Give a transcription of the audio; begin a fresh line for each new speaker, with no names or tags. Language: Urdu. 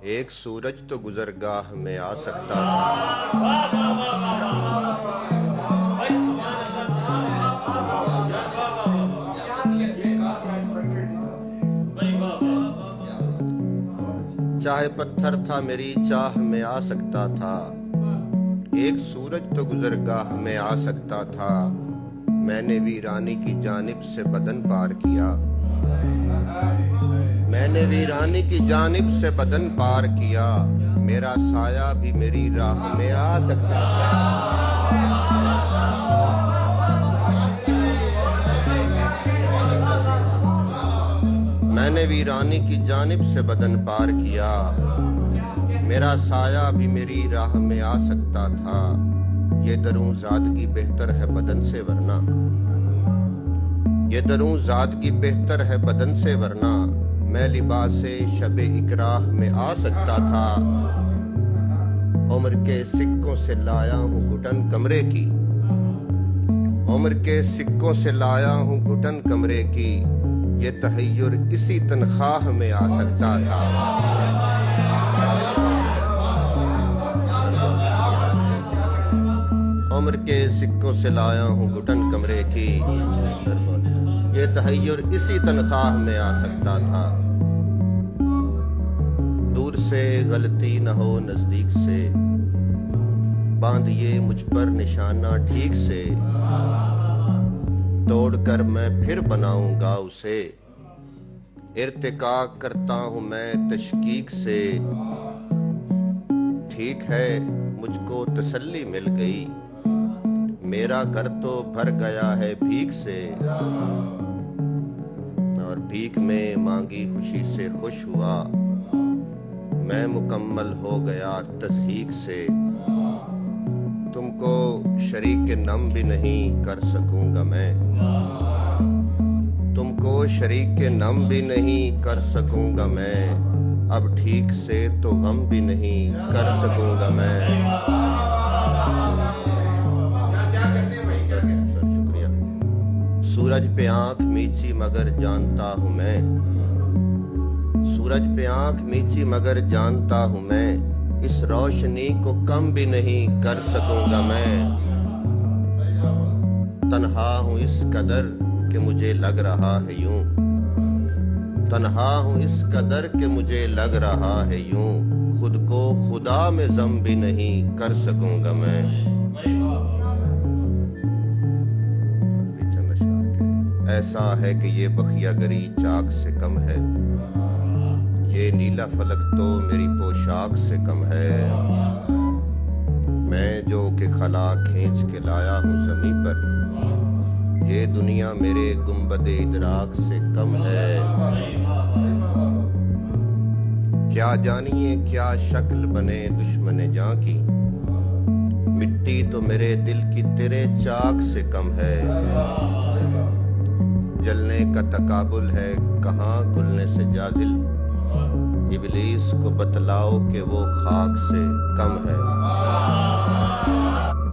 ایک سورج تو گزرگاہ میں آ سکتا تھا، چاہے پتھر تھا میری چاہ میں آ سکتا تھا، ایک سورج تو گزرگاہ میں آ سکتا تھا، میں نے ویرانی کی جانب سے بدن پار کیا، میں نے ویرانی کی جانب سے بدن پار کیا، میرا سایہ بھی میری راہ میں آ سکتا تھا، میں نے ویرانی کی جانب سے بدن پار کیا، میرا سایہ بھی میری راہ میں آ سکتا تھا، یہ دروں زادگی بہتر ہے بدن سے ورنہ، یہ دروں زادگی بہتر ہے بدن سے ورنہ، میں لباس شب اکراہ میں آ سکتا تھا، عمر کے سکوں سے لایا ہوں گھٹن کمرے کی، عمر کے سکوں سے لایا ہوں گھٹن کمرے کی، یہ تحیر اسی تنخواہ میں آ سکتا تھا، عمر کے سکوں سے لایا ہوں گھٹن کمرے کی، یہ تحیر اسی تنخواہ میں آ سکتا تھا، دور سے غلطی نہ ہو نزدیک سے، باندھیے مجھ پر نشانہ ٹھیک سے، توڑ کر میں پھر بناؤں گا اسے، ارتقا کرتا ہوں میں تشکیک سے، ٹھیک ہے مجھ کو تسلی مل گئی، میرا گھر تو بھر گیا ہے بھیک سے، اور بھیک میں مانگی خوشی سے خوش ہوا، میں مکمل ہو گیا تضحیک سے، تم کو شریک نم بھی نہیں کر سکوں گا میں، تم کو شریک نم بھی نہیں کر سکوں گا میں، اب ٹھیک سے تو غم بھی نہیں کر سکوں گا میں، شکریہ۔ سورج پہ آنکھ میچی مگر جانتا ہوں میں، سورج پہ آنکھ میچی مگر جانتا ہوں میں، اس روشنی کو کم بھی نہیں کر سکوں گا میں، تنہا ہوں اس قدر کہ مجھے لگ رہا ہے یوں، تنہا ہوں اس قدر کہ مجھے لگ رہا ہے یوں، خود کو خدا میں ضم بھی نہیں کر سکوں گا میں، ایسا ہے کہ یہ بخیا گری چاک سے کم ہے، یہ نیلا فلک تو میری پوشاک سے کم ہے، میں جو کہ خلا کھینچ کے لایا ہوں زمیں پر، یہ دنیا میرے گنبد ادراک سے کم ہے، کیا جانیے کیا شکل بنے دشمن جاں کی، مٹی تو میرے دل کی تیرے چاک سے کم ہے، جلنے کا تقابل ہے کہاں گلنے سے جازل، ابلیس کو بتلاؤ کہ وہ خاک سے کم ہے۔